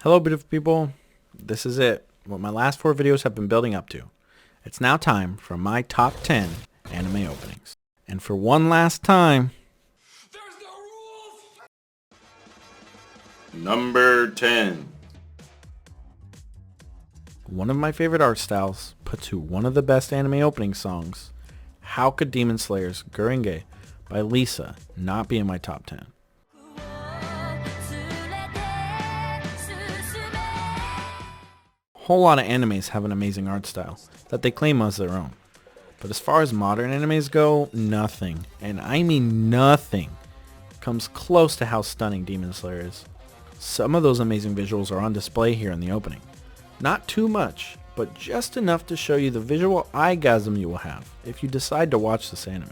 Hello beautiful people, this is it, what my last 4 videos have been building up to. It's now time for my top 10 anime openings. And for one last time, There's no rules! Number 10. one of my favorite art styles put to one of the best anime opening songs. How could Demon Slayer's Gurenge by Lisa not be in my top 10? Whole lot of animes have an amazing art style that they claim as their own. But as far as modern animes go, nothing, and I mean nothing, comes close to how stunning Demon Slayer is. Some of those amazing visuals are on display here in the opening. Not too much, but just enough to show you the visual eyegasm you will have if you decide to watch this anime.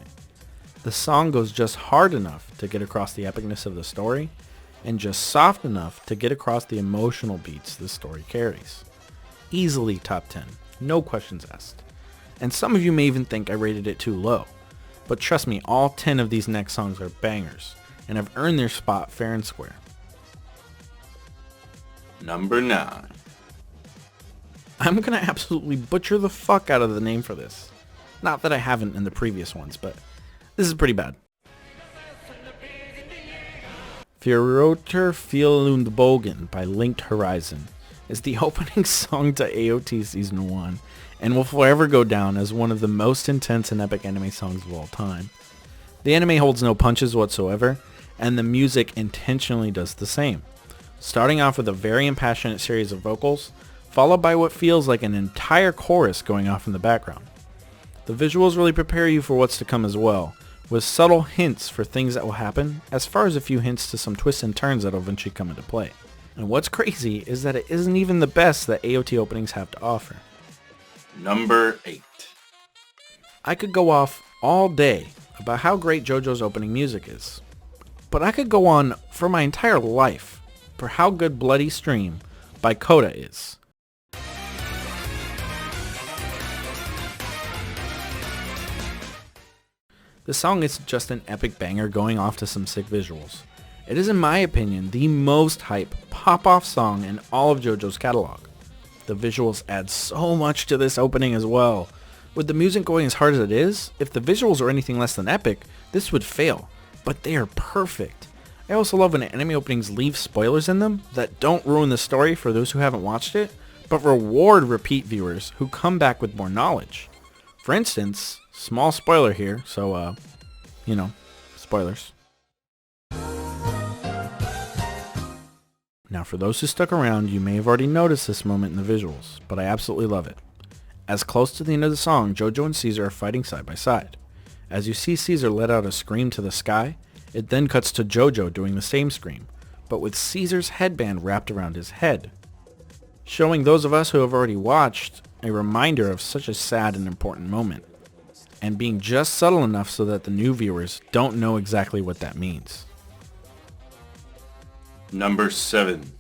The song goes just hard enough to get across the epicness of the story, and just soft enough to get across the emotional beats the story carries. Easily top 10, no questions asked. And some of you may even think I rated it too low. But trust me, all 10 of these next songs are bangers, and have earned their spot fair and square. Number 9. I'm gonna absolutely butcher the fuck out of the name for this. Not that I haven't in the previous ones, but this is pretty bad. Rotor Bogen by Linked Horizon is the opening song to AOT Season 1, and will forever go down as one of the most intense and epic anime songs of all time. The anime holds no punches whatsoever, and the music intentionally does the same. Starting off with a very impassionate series of vocals, followed by what feels like an entire chorus going off in the background. The visuals really prepare you for what's to come as well, with subtle hints for things that will happen, as far as a few hints to some twists and turns that will eventually come into play. And what's crazy is that it isn't even the best that AOT openings have to offer. Number 8. I could go off all day about how great JoJo's opening music is, but I could go on for my entire life for how good Bloody Stream by Coda is. The song is just an epic banger going off to some sick visuals. It is in my opinion the most hype pop-off song in all of JoJo's catalog. The visuals add so much to this opening as well. With the music going as hard as it is, if the visuals are anything less than epic, this would fail, but they are perfect. I also love when anime openings leave spoilers in them that don't ruin the story for those who haven't watched it, but reward repeat viewers who come back with more knowledge. For instance, small spoiler here, so spoilers. Now for those who stuck around, you may have already noticed this moment in the visuals, but I absolutely love it. As close to the end of the song, JoJo and Caesar are fighting side by side. As you see Caesar let out a scream to the sky, it then cuts to JoJo doing the same scream, but with Caesar's headband wrapped around his head, showing those of us who have already watched a reminder of such a sad and important moment, and being just subtle enough so that the new viewers don't know exactly what that means. Number 7.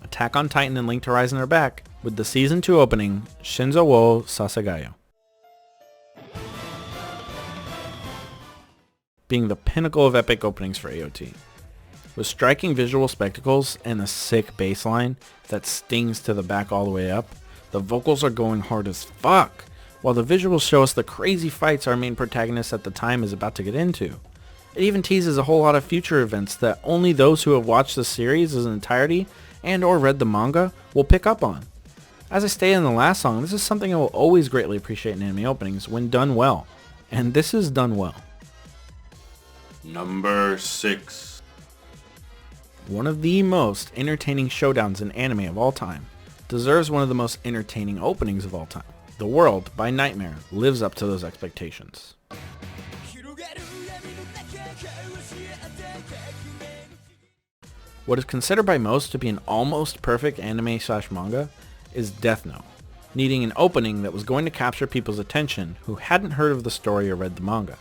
Attack on Titan and Linked Horizon are back with the Season 2 opening, Shinzo wo Sasagayo, being the pinnacle of epic openings for AOT. With striking visual spectacles and a sick bass line that stings to the back all the way up, the vocals are going hard as fuck, while the visuals show us the crazy fights our main protagonist at the time is about to get into. It even teases a whole lot of future events that only those who have watched the series as an entirety and or read the manga will pick up on. As I stated in the last song, this is something I will always greatly appreciate in anime openings when done well, and this is done well. Number 6. One of the most entertaining showdowns in anime of all time deserves one of the most entertaining openings of all time. The World by Nightmare lives up to those expectations. What is considered by most to be an almost perfect anime/manga is Death Note, needing an opening that was going to capture people's attention who hadn't heard of the story or read the manga.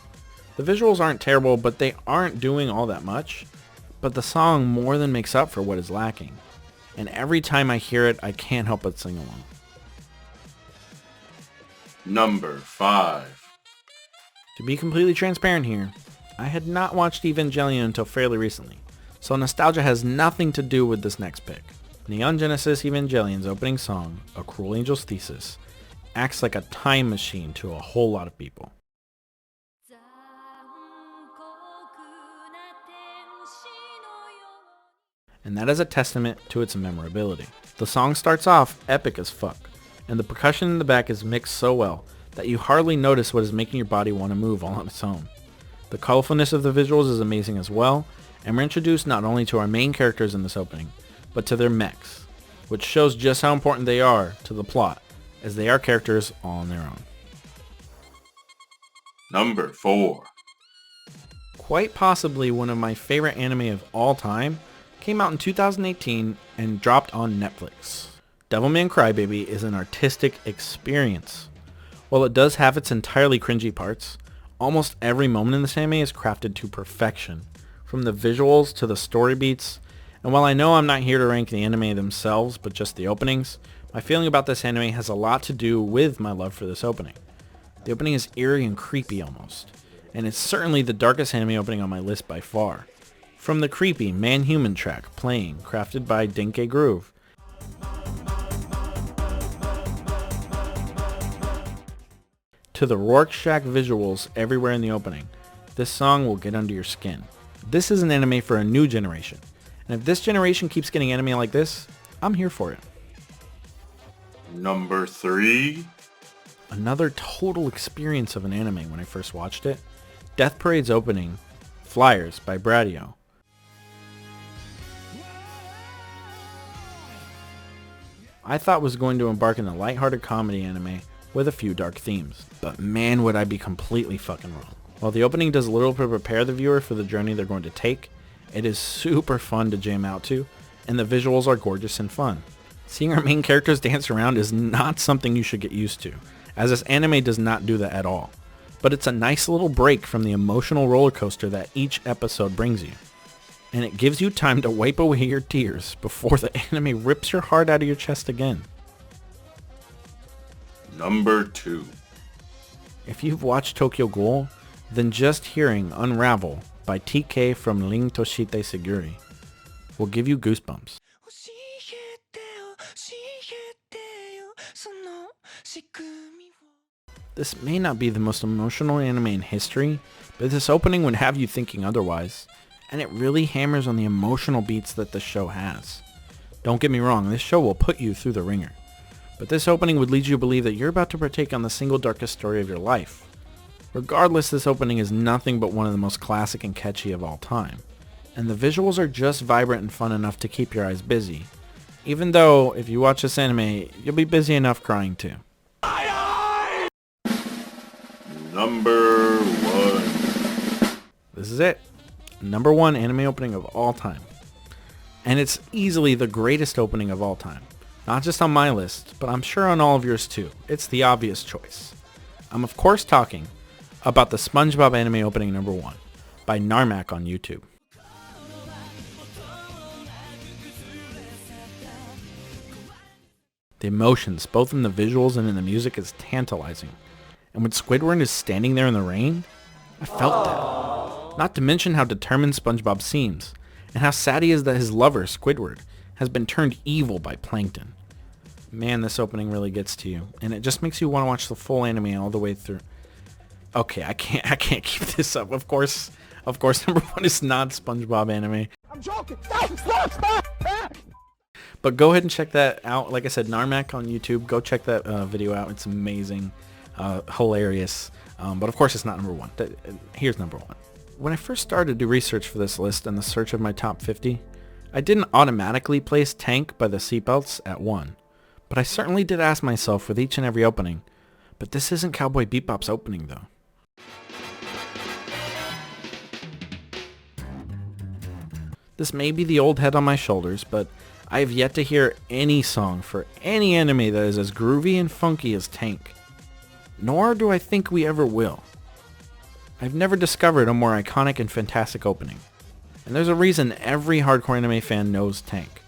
The visuals aren't terrible, but they aren't doing all that much, but the song more than makes up for what is lacking, and every time I hear it I can't help but sing along. Number 5. To be completely transparent here, I had not watched Evangelion until fairly recently, So nostalgia has nothing to do with this next pick. Neon Genesis Evangelion's opening song, A Cruel Angel's Thesis, acts like a time machine to a whole lot of people. And that is a testament to its memorability. The song starts off epic as fuck, and the percussion in the back is mixed so well that you hardly notice what is making your body want to move all on its own. The colorfulness of the visuals is amazing as well, and we're introduced not only to our main characters in this opening, but to their mechs, which shows just how important they are to the plot, as they are characters all on their own. Number 4. Quite possibly one of my favorite anime of all time, came out in 2018 and dropped on Netflix. Devilman Crybaby is an artistic experience. While it does have its entirely cringy parts, almost every moment in this anime is crafted to perfection, from the visuals to the story beats, and while I know I'm not here to rank the anime themselves, but just the openings, my feeling about this anime has a lot to do with my love for this opening. The opening is eerie and creepy almost, and it's certainly the darkest anime opening on my list by far. From the creepy Man-Human track playing, crafted by Denke Groove, to the Rorschach visuals everywhere in the opening, this song will get under your skin. This is an anime for a new generation, and if this generation keeps getting anime like this, I'm here for it. Number 3. Another total experience of an anime when I first watched it, Death Parade's opening, Flyers by Bradio. I thought was going to embark in a lighthearted comedy anime with a few dark themes, but man would I be completely fucking wrong. While the opening does little to prepare the viewer for the journey they're going to take, it is super fun to jam out to, and the visuals are gorgeous and fun. Seeing our main characters dance around is not something you should get used to, as this anime does not do that at all, but it's a nice little break from the emotional roller coaster that each episode brings you. And it gives you time to wipe away your tears before the anime rips your heart out of your chest again. Number 2. If you've watched Tokyo Ghoul, then just hearing Unravel by TK from Ring Toshite Seguri will give you goosebumps. This may not be the most emotional anime in history, but this opening would have you thinking otherwise, and it really hammers on the emotional beats that the show has. Don't get me wrong, this show will put you through the ringer, but this opening would lead you to believe that you're about to partake on the single darkest story of your life. Regardless, this opening is nothing but one of the most classic and catchy of all time, and the visuals are just vibrant and fun enough to keep your eyes busy, even though if you watch this anime, you'll be busy enough crying too. Number 1. This is it. Number 1 anime opening of all time. And it's easily the greatest opening of all time. Not just on my list, but I'm sure on all of yours too. It's the obvious choice. I'm of course talking about the SpongeBob anime opening number 1 by Narmak on YouTube. The emotions, both in the visuals and in the music, is tantalizing. And when Squidward is standing there in the rain, I felt that. Not to mention how determined SpongeBob seems, and how sad he is that his lover, Squidward, has been turned evil by Plankton. Man, this opening really gets to you, and it just makes you want to watch the full anime all the way through. Okay, I can't keep this up. Of course, number 1 is not SpongeBob anime. I'm joking. Stop. But go ahead and check that out. Like I said, Narmak on YouTube. Go check that video out. It's amazing, hilarious. But of course, it's not number 1. Here's number 1. When I first started to do research for this list and the search of my top 50, I didn't automatically place Tank by the Seatbelts at 1. But I certainly did ask myself with each and every opening, but this isn't Cowboy Bebop's opening though. This may be the old head on my shoulders, but I have yet to hear any song for any anime that is as groovy and funky as Tank. Nor do I think we ever will. I've never discovered a more iconic and fantastic opening. And there's a reason every hardcore anime fan knows Tank.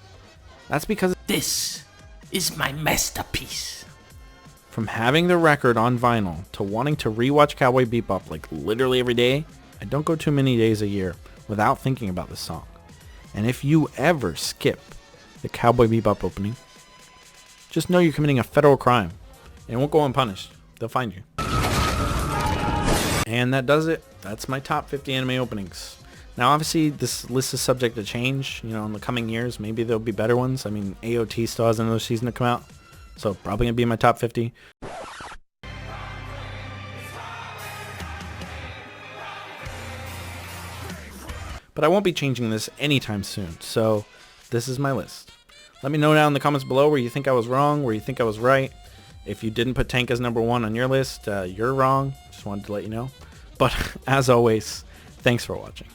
That's because This is my masterpiece. from having the record on vinyl to wanting to rewatch Cowboy Bebop like literally every day, I don't go too many days a year without thinking about this song. And if you ever skip the Cowboy Bebop opening, just know you're committing a federal crime. And it won't go unpunished. They'll find you. And that does it. That's my top 50 anime openings. Now, obviously, this list is subject to change. You know, in the coming years, maybe there'll be better ones. I mean, AOT still has another season to come out. So probably going to be in my top 50. But I won't be changing this anytime soon. So this is my list. Let me know down in the comments below where you think I was wrong, where you think I was right. If you didn't put Tank as number 1 on your list, you're wrong. Just wanted to let you know. But as always, thanks for watching.